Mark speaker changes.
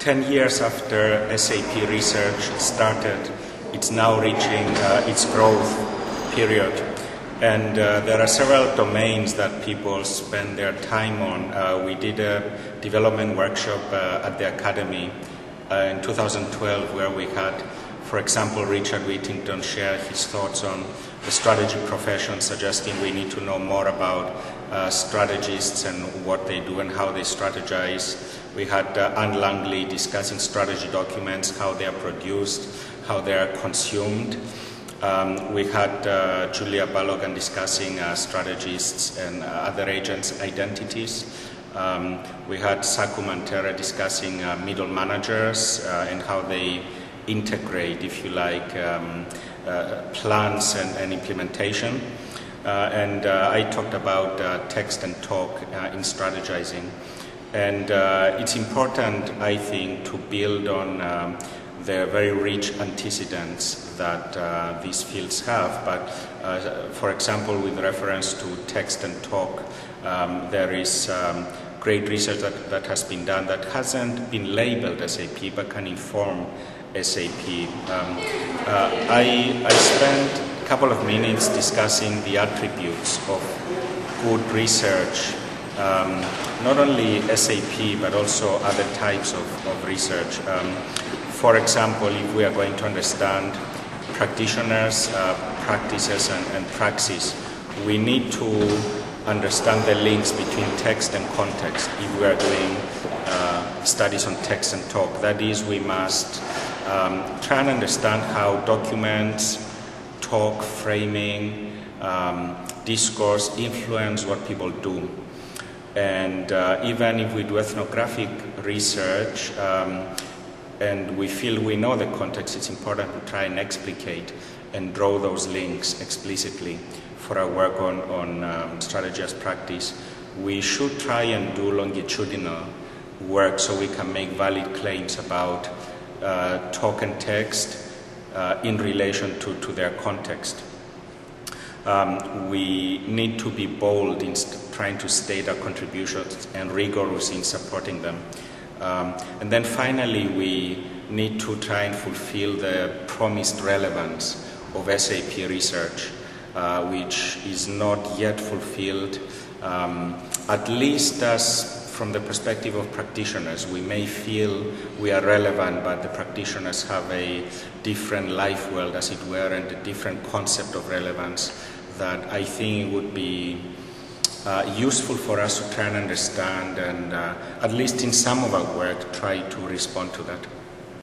Speaker 1: 10 years after SAP research started, it's now reaching its growth period. And there are several domains that people spend their time on. We did a development workshop at the Academy in 2012 where we had, for example, Richard Whittington share his thoughts on the strategy profession, suggesting we need to know more about strategists and what they do and how they strategize. We had Anne Langley discussing strategy documents, how they are produced, how they are consumed. We had Julia Balogan discussing strategists and other agents' identities. We had Saku Mantera discussing middle managers and how they integrate, if you like, plans and implementation. And I talked about text and talk in strategizing. And it's important, I think, to build on the very rich antecedents that these fields have. But for example, with reference to text and talk, there is great research that has been done that hasn't been labeled SAP but can inform SAP. I spent a couple of minutes discussing the attributes of good research, not only SAP but also other types of research. For example, if we are going to understand practitioners, practices and praxis, we need to understand the links between text and context if we are doing studies on text and talk. That is, we must try and understand how documents, talk, framing, discourse influence what people do. And even if we do ethnographic research and we feel we know the context, it's important to try and explicate and draw those links explicitly for our work on strategy as practice. We should try and do longitudinal work so we can make valid claims about talk and text in relation to their context. We need to be bold in trying to state our contributions and rigorous in supporting them. And then finally, we need to try and fulfill the promised relevance of SAP research, which is not yet fulfilled, at least as from the perspective of practitioners. We may feel we are relevant, but the practitioners have a different life world, as it were, and a different concept of relevance that I think would be useful for us to try and understand and, at least in some of our work, try to respond to that.